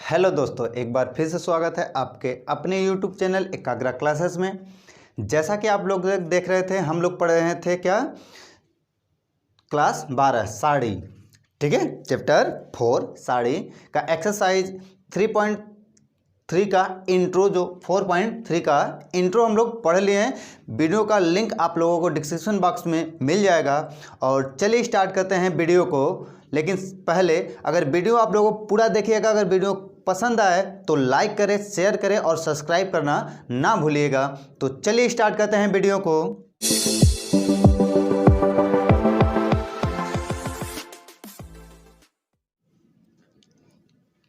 Hello दोस्तों, एक बार फिर से स्वागत है आपके अपने YouTube चैनल एकाग्रा क्लासेस में। जैसा कि आप लोग देख रहे थे, हम लोग पढ़ रहे थे क्या, क्लास 12 साड़ी। ठीक है, चैप्टर 4 साड़ी का एक्सरसाइज 3.3 का इंट्रो, जो 4.3 का इंट्रो हम लोग पढ़ लिए हैं। वीडियो का लिंक आप लोगों को डिस्क्रिप्शन बॉक्स में मिल जाएगा। और चलिए स्टार्ट करते हैं वीडियो को। लेकिन पहले अगर वीडियो आप लोगों को पूरा देखिएगा, अगर वीडियो पसंद आए तो लाइक करें, शेयर करें और सब्सक्राइब करना ना भूलिएगा। तो चलिए स्टार्ट करते हैं वीडियो को।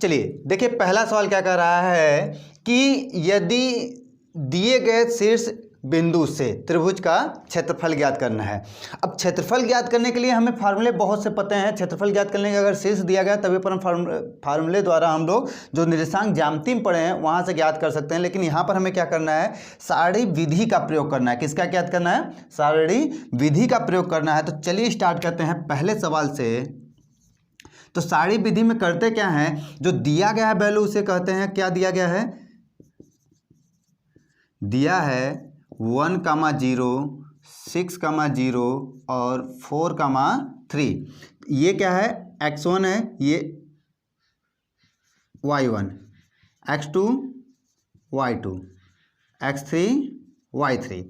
चलिए देखिए, पहला सवाल क्या कह रहा है कि यदि दिए गए शीर्ष बिंदु से त्रिभुज का क्षेत्रफल ज्ञात करना है। अब क्षेत्रफल ज्ञात करने के लिए हमें फार्मूले बहुत से पते हैं। क्षेत्रफल ज्ञात करने के अगर शीर्ष दिया गया तभी पर हम फार्मूले द्वारा हम लोग जो निर्देशांक ज्यामिति में पढ़े हैं वहां से ज्ञात कर सकते हैं। लेकिन यहाँ पर हमें क्या करना है, सारणी विधि का प्रयोग करना है। किसका ज्ञात करना है? सारणी विधि का प्रयोग करना है। तो चलिए स्टार्ट करते हैं पहले सवाल से। तो सारणी विधि में करते क्या है, जो दिया गया है वैल्यू उसे कहते हैं, क्या दिया गया है? दिया है 1,0, 6,0 और 4,3। ये क्या है? x1 है, ये y1, x2 y2, x3 y3।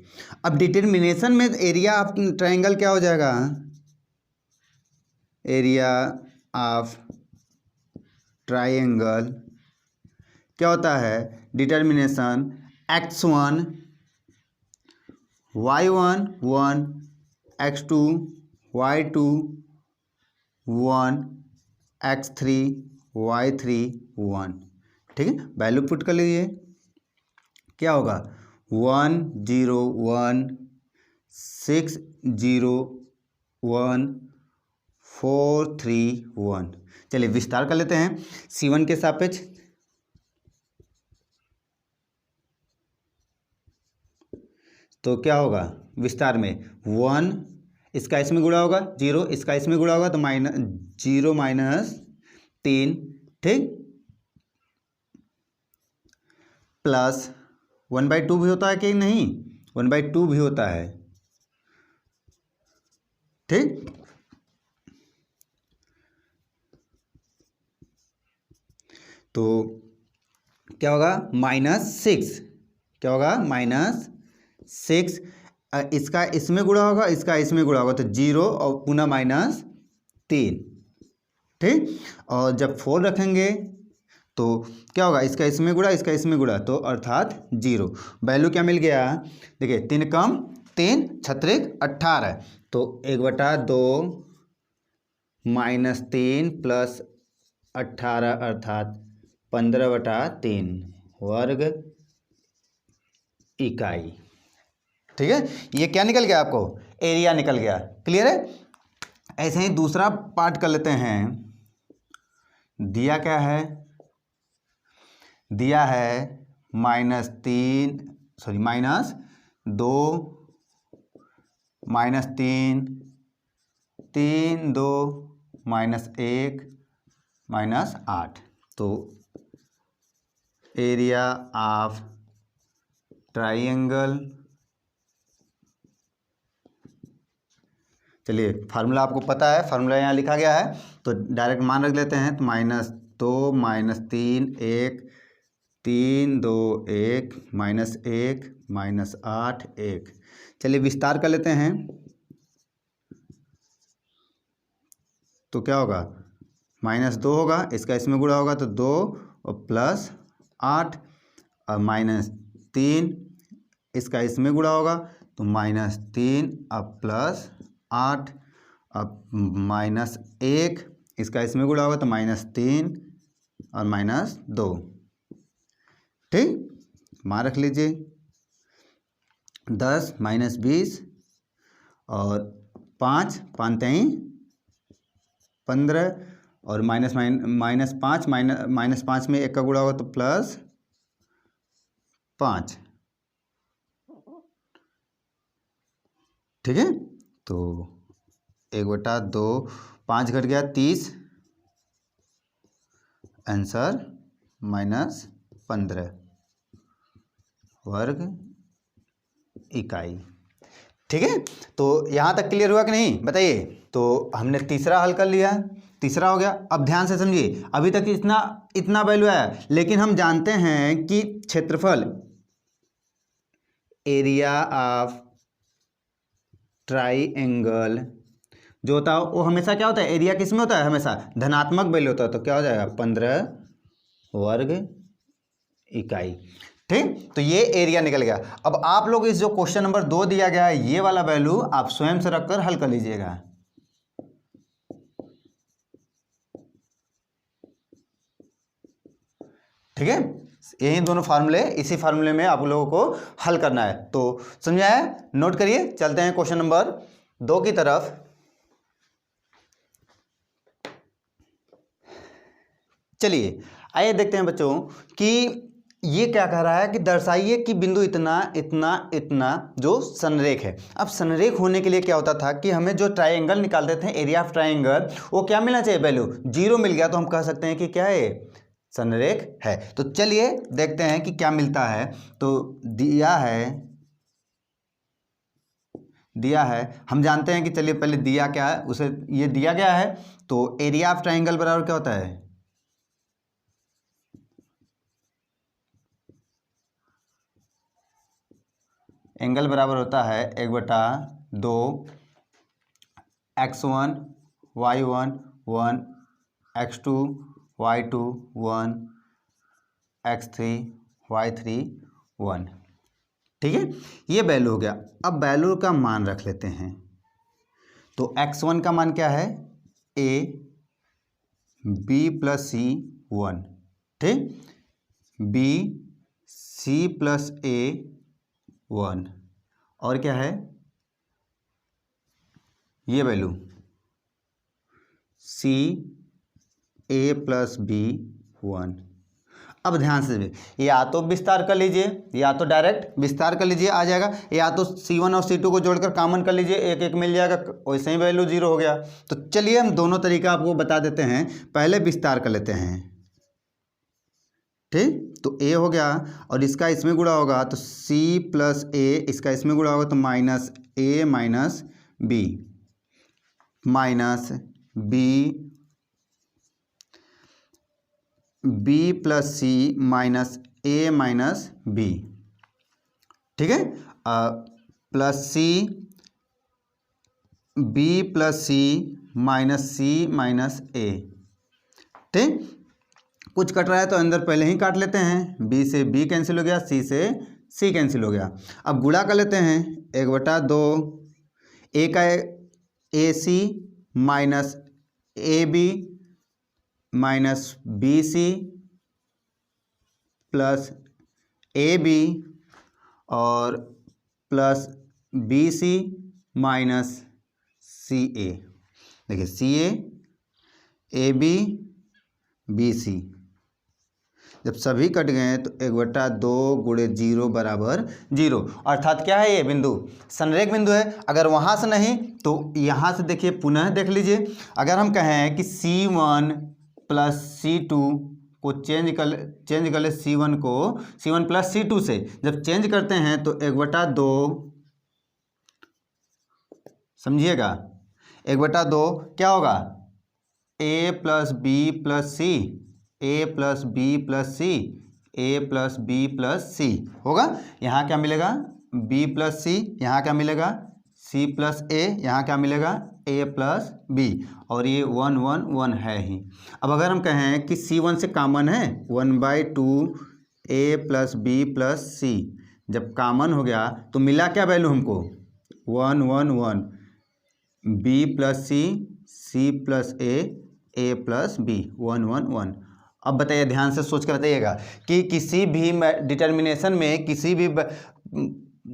अब डिटर्मिनेशन में एरिया ऑफ ट्रायंगल क्या हो जाएगा? एरिया ऑफ ट्रायंगल क्या होता है? Determination x1 y1 1, x2 y2 1, x3 y3 1। ठीक है, वैल्यू पुट कर लीजिए। क्या होगा? 1 0 1, 6 0 1, 4 3 1। चलिए विस्तार कर लेते हैं C1 के सापेक्ष। तो क्या होगा विस्तार में? 1 इसका इसमें गुणा होगा, 0 इसका इसमें गुणा होगा, तो -0 -3। ठीक, प्लस 1/2 भी होता है कि नहीं? 1/2 भी होता है। ठीक, तो क्या होगा? -6। क्या होगा? -6। इसका इसमें गुणा होगा, इसका इसमें गुणा होगा, तो 0 और पुनः -3। ठीक, और जब 4 रखेंगे तो क्या होगा? इसका इसमें गुणा, इसका इसमें गुणा, तो अर्थात 0। वैल्यू क्या मिल गया? देखिए 3 कम 3 छत्रिक 18। तो 1/2 -3 प्लस 18 अर्थात 15/3 वर्ग इकाई। ठीक है, ये क्या निकल गया आपको? एरिया निकल गया। क्लियर है? ऐसे ही दूसरा पार्ट कर लेते हैं। दिया क्या है? दिया है -3 सॉरी -2 -3 3 2 -1 -8। तो एरिया ऑफ ट्रायंगल, चलिए फार्मूला आपको पता है, फार्मूला यहाँ लिखा गया है तो डायरेक्ट मान रख लेते हैं। तो -2 -3 1, 3 2 1 -1 -8 1। चलिए विस्तार कर लेते हैं। तो क्या होगा? -2 होगा, इसका इसमें गुणा होगा, तो 2 और प्लस 8 और -3 इसका इसमें गुणा होगा, तो -3 और प्लस 8 अब -1 इसका इसमें गुणा होगा, तो -3 और -2। ठीक, मान रख लीजिए। 10 -20 और 5 5 3 15 और -5 -5 में 1 का गुणा होगा, तो +5। ठीक है, तो 1/2 5 घट गया 30, आंसर -15 वर्ग इकाई। ठीक है, तो यहाँ तक क्लियर हुआ कि नहीं बताइए। तो हमने तीसरा हल कर लिया, तीसरा हो गया। अब ध्यान से समझिए, अभी तक इतना वैल्यू आया, लेकिन हम जानते हैं कि क्षेत्रफल एरिया ऑफ ट्राइएंगल जो होता है वो हमेशा क्या होता है, एरिया किस में होता है, हमेशा धनात्मक वैल्यू होता है। तो क्या हो जाएगा 15 वर्ग इकाई। ठीक, तो ये एरिया निकल गया। अब आप लोग इस जो क्वेश्चन नंबर 2 दिया गया है ये वाला वैल्यू आप स्वयं से रखकर हल कर लीजिएगा। ठीक है, यही दोनों फार्मूले, इसी फार्मूले में आप लोगों को हल करना है। तो समझा है, नोट करिए। चलते हैं क्वेश्चन नंबर 2 की तरफ। चलिए आइए देखते हैं बच्चों कि ये क्या कह रहा है कि दर्शाइए कि बिंदु इतना इतना इतना जो संरेख है। अब संरेख होने के लिए क्या होता था कि हमें जो ट्राइंगल निकालते थे, एरिया ऑफ ट्राइंगल, वो क्या मिलना चाहिए, वैल्यू 0 मिल गया तो हम कह सकते हैं कि क्या है, संरेख है। तो चलिए देखते हैं कि क्या मिलता है। तो दिया है, हम जानते हैं कि चलिए पहले दिया क्या है, उसे ये दिया गया है। तो एरिया ऑफ ट्राइंगल बराबर क्या होता है, एंगल बराबर होता है 1/2 x1 y1 1 x2 y2 1 x3 y3 1। ठीक है, ये वैल्यू हो गया। अब वैल्यू का मान रख लेते हैं। तो x1 का मान क्या है, a b + c 1। ठीक, b c + a 1, और क्या है ये वैल्यू c a + b 1। अब ध्यान से या तो विस्तार कर लीजिए या तो डायरेक्ट विस्तार कर लीजिए, आ जाएगा। या तो c1 और c2 को जोड़कर कॉमन कर लीजिए, एक एक मिल जाएगा, वैसे ही वैल्यू 0 हो गया। तो चलिए हम दोनों तरीका आपको बता देते हैं। पहले विस्तार कर लेते हैं। ठीक, तो a हो गया और इसका इसमें गुणा होगा तो c + a, इसका इसमें गुणा होगा तो -a - b b + c -a - b। ठीक है, plus c b + c -c - a। ठीक, कुछ कट रहा है तो अंदर पहले ही काट लेते हैं। b से b कैंसिल हो गया, c से c कैंसिल हो गया। अब गुणा कर लेते हैं, 1/2 a का ac minus ab minus bc plus ab और प्लस bc माइनस ca। देखिए ca ab bc जब सभी कट गए तो 1/2 × 0 = 0। अर्थात क्या है, ये बिंदु संरेख बिंदु है। अगर वहाँ से नहीं तो यहाँ से देखिए, पुनः देख लीजिए। अगर हम कहें कि c1 + c2 को चेंज कर ले, c1 + c2 से जब चेंज करते हैं तो 1/2, समझिएगा, 1/2 क्या होगा, a + b + c, a + b + c, a + b + c होगा। यहाँ क्या मिलेगा, b + c, यहाँ क्या मिलेगा, c + a, यहाँ क्या मिलेगा, a + b, और ये 1 1 1 है ही। अब अगर हम कहें कि c1 से कॉमन है, 1/2 a + b + c, जब कॉमन हो गया तो मिला क्या वैल्यू हमको, 1 1 1, b + c, c + a, a + b, 1 1 1। अब बताइए, ध्यान से सोच कर बताइएगा कि किसी भी डिटर्मिनेशन में किसी भी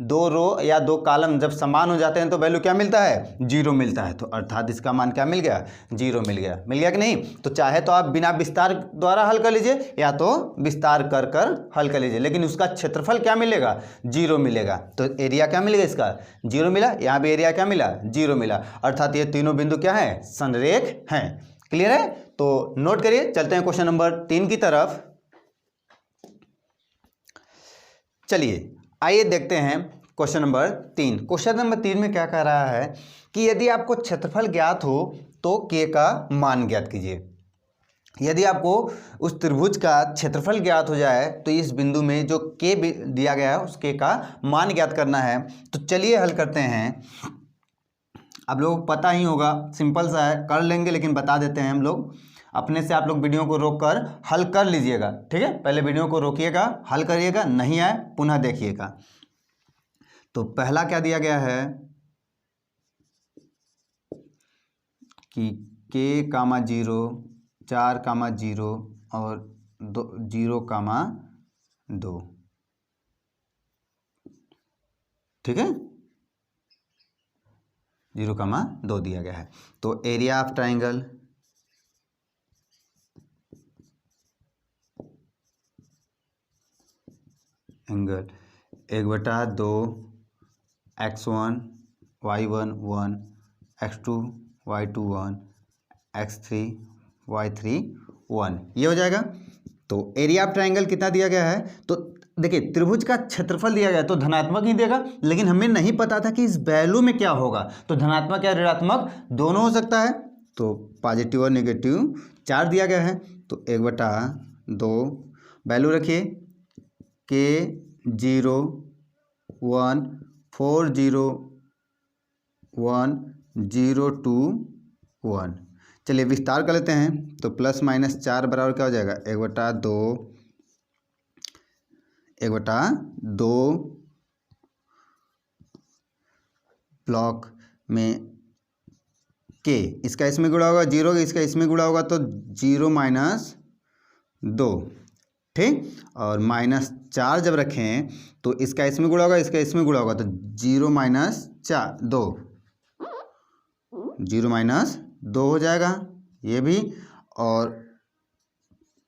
2 रो या 2 कॉलम जब समान हो जाते हैं तो वैल्यू क्या मिलता है, 0 मिलता है। तो अर्थात इसका मान क्या मिल गया, 0 मिल गया कि नहीं। तो चाहे तो आप बिना विस्तार द्वारा हल कर लीजिए या तो विस्तार कर हल कर लीजिए, लेकिन उसका क्षेत्रफल क्या मिलेगा, 0 मिलेगा। तो एरिया क्या मिलेगा, इसका 0 मिला। यहाँ भी एरिया क्या मिला, 0 मिला। अर्थात ये तीनों बिंदु क्या है, संरेख हैं। क्लियर है, तो नोट करिए। चलते हैं क्वेश्चन नंबर 3 की तरफ। चलिए आइए देखते हैं क्वेश्चन नंबर 3। क्वेश्चन नंबर 3 में क्या कह रहा है कि यदि आपको क्षेत्रफल ज्ञात हो तो के का मान ज्ञात कीजिए। यदि आपको उस त्रिभुज का क्षेत्रफल ज्ञात हो जाए तो इस बिंदु में जो के दिया गया है उस के का मान ज्ञात करना है। तो चलिए हल करते हैं। आप लोगों को पता ही होगा, सिंपल सा है, कर लेंगे, लेकिन बता देते हैं हम लोग अपने से। आप लोग वीडियो को रोककर हल कर लीजिएगा, ठीक है। पहले वीडियो को रोकिएगा, हल करिएगा, नहीं आए पुनः देखिएगा। तो पहला क्या दिया गया है कि के कामा 0, 4 कामा 0 और 0 कामा 2, ठीक है, 0 कामा 2 दिया गया है। तो area of triangle angle 1/2 x1 y1 1 x2 y2 1 x3 y3 1, ये हो जाएगा। तो एरिया ऑफ ट्राइंगल कितना दिया गया है, तो देखिए त्रिभुज का क्षेत्रफल दिया गया है तो धनात्मक ही देगा, लेकिन हमें नहीं पता था कि इस वैल्यू में क्या होगा। तो धनात्मक या ऋणात्मक दोनों हो सकता है। तो पॉजिटिव और नेगेटिव 4 दिया गया है। तो 1/2 वैल्यू रखिए के 0 1 4 0 1 0 2 1। चलिए विस्तार कर लेते हैं। तो +-4 बराबर क्या हो जाएगा, 1/2 ब्लॉक में के, इसका इसमें गुणा होगा 0, इसका इसमें गुणा होगा तो 0 - 2, ठीक। और -4 जब रखें तो इसका इसमें गुणा होगा, इसका इसमें गुणा होगा तो 0 - 2, 0 - 2 हो जाएगा ये भी। और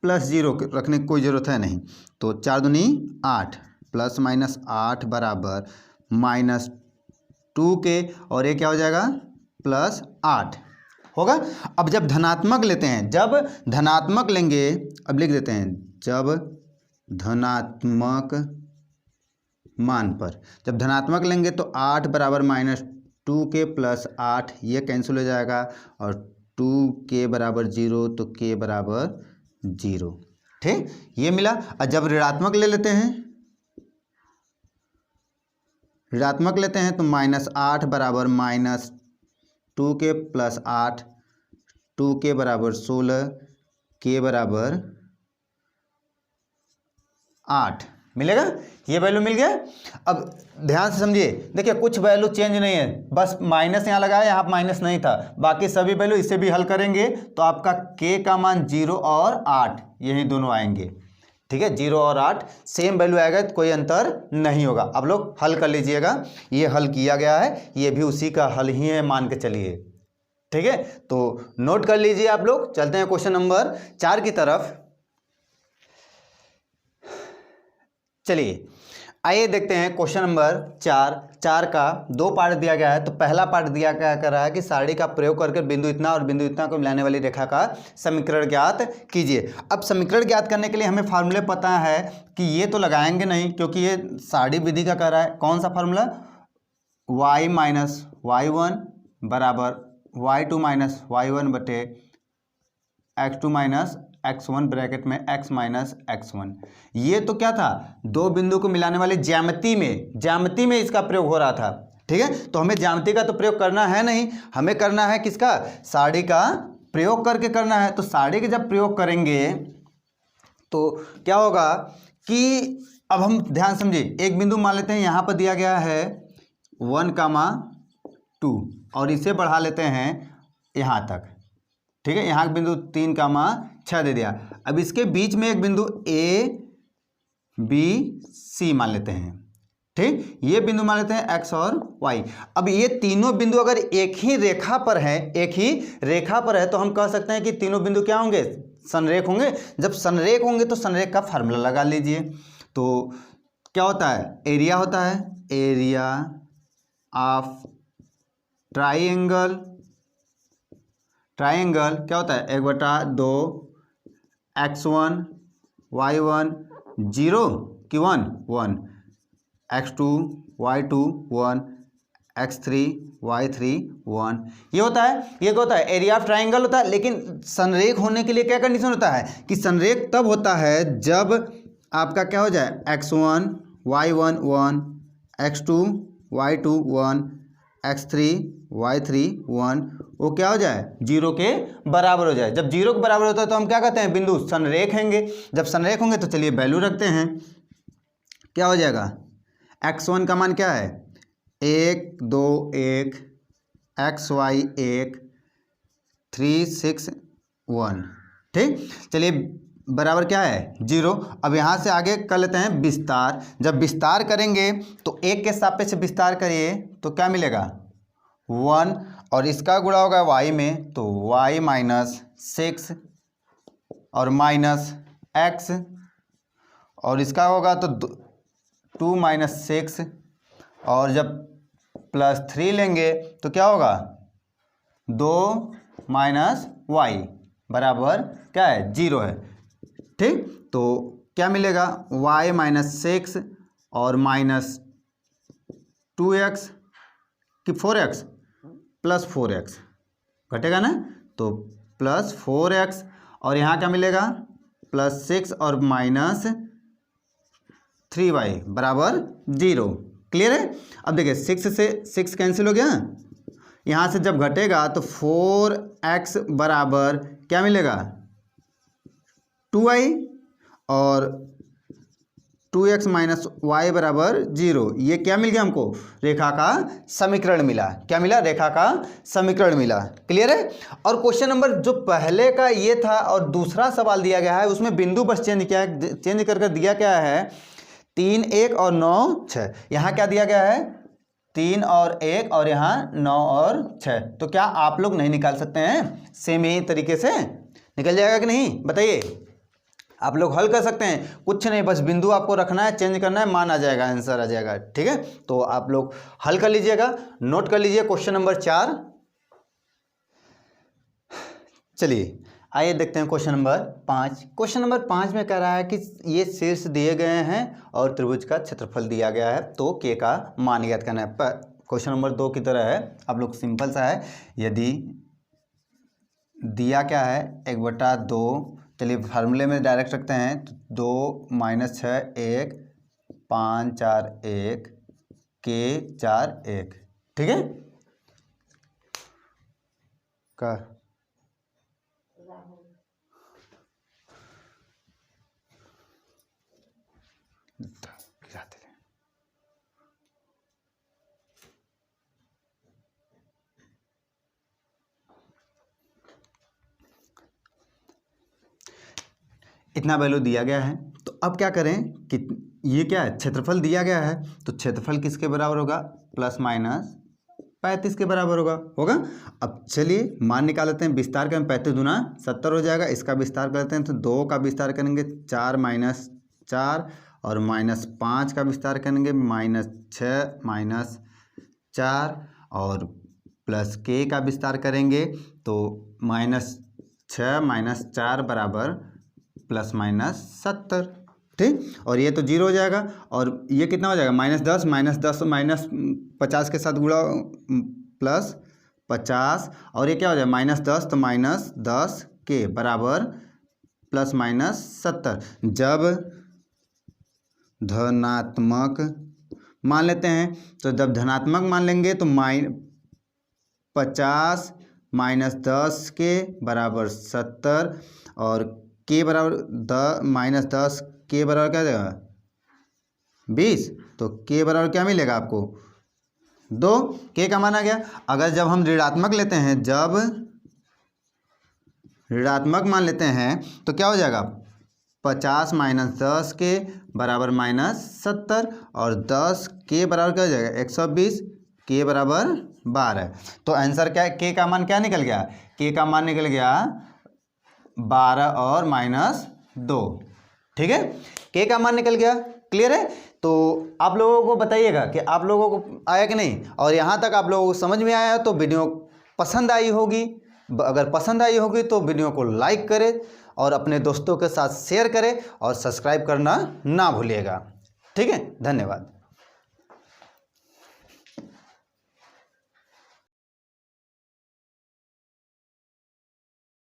+0 रखने की कोई ज़रूरत है नहीं। तो 4 दूनी 8 +-8 बराबर -2 के, और ये क्या हो जाएगा +8 होगा। अब जब धनात्मक लेते हैं, जब धनात्मक लेंगे, अब लिख देते हैं, जब धनात्मक मान पर जब धनात्मक लेंगे तो 8 बराबर -2 के +8, ये कैंसिल हो जाएगा। और 2 के बराबर 0 तो के बराबर 0, ठीक, ये मिला। और जब ऋणात्मक ले लेते हैं, ऋणात्मक लेते हैं तो -8 बराबर -2 के +8, 2 के बराबर 16, के बराबर 8 मिलेगा। ये वैल्यू मिल गया। अब ध्यान से समझिए, देखिए कुछ वैल्यू चेंज नहीं है, बस माइनस यहाँ लगाया, यहाँ माइनस नहीं था, बाकी सभी वैल्यू इससे भी हल करेंगे तो आपका के का मान 0 और 8 यही दोनों आएंगे, ठीक है। 0 और 8 सेम वैल्यू आएगा, कोई अंतर नहीं होगा। अब लोग हल कर लीजिएगा, ये हल किया गया है, ये भी उसी का हल ही है मान के चलिए, ठीक है। तो नोट कर लीजिए आप लोग। चलते हैं क्वेश्चन नंबर 4 की तरफ। चलिए आइए देखते हैं क्वेश्चन नंबर 4 का 2 पार्ट दिया गया है। तो पहला पार्ट दिया क्या कर रहा है कि सारणी का प्रयोग करके बिंदु इतना और बिंदु इतना को मिलाने वाली रेखा का समीकरण ज्ञात कीजिए। अब समीकरण ज्ञात करने के लिए हमें फार्मूले पता है कि ये तो लगाएंगे नहीं, क्योंकि ये सारणी विधि का कर रहा है। कौन सा फार्मूला, y - y1 बराबर y2 - y1 बटे x2 - x1 ब्रैकेट में x - x1। ये तो क्या था, दो बिंदु को मिलाने वाली ज्यामिति में इसका प्रयोग हो रहा था, ठीक है। तो हमें ज्यामिति का तो प्रयोग करना है नहीं, हमें करना है किसका, सारणी का प्रयोग करके करना है। तो सारणी के जब प्रयोग करेंगे तो क्या होगा कि अब हम ध्यान समझिए, एक बिंदु मान लेते हैं यहाँ पर दिया गया है 1,2 और इसे बढ़ा लेते हैं यहाँ तक, ठीक है। यहाँ बिंदु 3,6 दे दिया। अब इसके बीच में एक बिंदु ए बी सी मान लेते हैं, ठीक। ये बिंदु मान लेते हैं एक्स और वाई। अब ये तीनों बिंदु अगर एक ही रेखा पर है तो हम कह सकते हैं कि तीनों बिंदु क्या होंगे, संरेख होंगे। जब संरेख होंगे तो संरेख का फार्मूला लगा लीजिए। तो क्या होता है, एरिया होता है, एरिया ऑफ ट्राइंगल क्या होता है, 1/2 x1 y1 0 कि 1 x2 y2 1 x3 y3 1। ये होता है, ये क्या होता है, एरिया ऑफ ट्राइंगल होता है। लेकिन संरेख होने के लिए क्या कंडीशन होता है कि संरेख तब होता है जब आपका क्या हो जाए, x1 y1 1 x2 y2 1 x3 y3 1, वो क्या हो जाए, 0 के बराबर हो जाए। जब 0 के बराबर होता है तो हम क्या कहते हैं, बिंदु संरेख होंगे। जब संरेख होंगे तो चलिए वैल्यू रखते हैं, क्या हो जाएगा, x1 का मान क्या है 1 2 1, xy 1 3 6 1। ठीक, चलिए बराबर क्या है 0। अब यहाँ से आगे कर लेते हैं विस्तार। जब विस्तार करेंगे तो 1 के सापेक्ष विस्तार करिए तो क्या मिलेगा 1, और इसका गुणा होगा y में तो y माइनस 6 और माइनस x, और इसका होगा तो 2 माइनस 6, और जब प्लस 3 लेंगे तो क्या होगा 2 माइनस y बराबर क्या है 0 है। ठीक, तो क्या मिलेगा y माइनस 6 और माइनस 2x कि 4x प्लस 4x घटेगा ना, तो प्लस 4x, और यहाँ क्या मिलेगा प्लस 6 और माइनस 3y बराबर 0। क्लियर है। अब देखिए 6 से 6 कैंसिल हो गया, यहाँ से जब घटेगा तो 4x बराबर क्या मिलेगा 2y, और 2x माइनस वाई बराबर 0। ये क्या मिल गया हमको, रेखा का समीकरण मिला। क्या मिला, रेखा का समीकरण मिला। क्लियर है। और क्वेश्चन नंबर जो पहले का ये था और दूसरा सवाल दिया गया है उसमें बिंदु बस चेंज कर दिया क्या है 3 1 और 9 6। यहाँ क्या दिया गया है 3 और 1 और यहाँ 9 और 6। तो क्या आप लोग नहीं निकाल सकते हैं, सेम ही तरीके से निकल जाएगा कि नहीं बताइए। आप लोग हल कर सकते हैं, कुछ नहीं, बस बिंदु आपको रखना है, चेंज करना है, मान आ जाएगा, आंसर आ जाएगा। ठीक है, तो आप लोग हल कर लीजिएगा, नोट कर लीजिए क्वेश्चन नंबर 4। चलिए आइए देखते हैं क्वेश्चन नंबर 5। क्वेश्चन नंबर 5 में कह रहा है कि ये शीर्ष दिए गए हैं और त्रिभुज का क्षेत्रफल दिया गया है, तो के का मान ज्ञात करना है। क्वेश्चन नंबर 2 की तरह है, आप लोग सिंपल सा है। यदि दिया क्या है 1/2, चलिए फार्मूले में डायरेक्ट रखते हैं, तो 2 माइनस 6 1 5 4 1 के 4 1। ठीक है का इतना वैल्यू दिया गया है। तो अब क्या करें कि ये क्या है क्षेत्रफल दिया गया है, तो क्षेत्रफल किसके बराबर होगा प्लस माइनस 35 के बराबर होगा। अब चलिए मान निकाल लेते हैं, विस्तार करें 35 दूना 70 हो जाएगा। इसका विस्तार करते हैं तो 2 का विस्तार करेंगे 4 माइनस 4, और माइनस 5 का विस्तार करेंगे माइनस 6 माइनस 4, और प्लस के का विस्तार करेंगे तो माइनस 6 माइनस 4 बराबर प्लस माइनस 70। ठीक, और ये तो 0 हो जाएगा, और ये कितना हो जाएगा -10 -10 माइनस 50 के साथ गुणा प्लस 50, और ये क्या हो जाएगा -10 तो -10 के बराबर प्लस माइनस 70। जब धनात्मक मान लेते हैं, तो जब धनात्मक मान लेंगे तो 50 -10 के बराबर 70, और के बराबर -10 के बराबर क्या देगा 20, तो के बराबर क्या मिलेगा आपको 2। के का मान आ गया। अगर जब हम ऋणात्मक लेते हैं, जब ऋणात्मक मान लेते हैं तो क्या हो जाएगा 50 -10 के बराबर -70, और 10 के बराबर क्या हो जाएगा 120, के बराबर 12। तो आंसर क्या है, के का मान क्या निकल गया, के का मान निकल गया 12 और -2। ठीक है, के का मान निकल गया। क्लियर है। तो आप लोगों को बताइएगा कि आप लोगों को आया कि नहीं, और यहाँ तक आप लोगों को समझ में आया तो वीडियो पसंद आई होगी। अगर पसंद आई होगी तो वीडियो को लाइक करें और अपने दोस्तों के साथ शेयर करें और सब्सक्राइब करना ना भूलिएगा। ठीक है, धन्यवाद।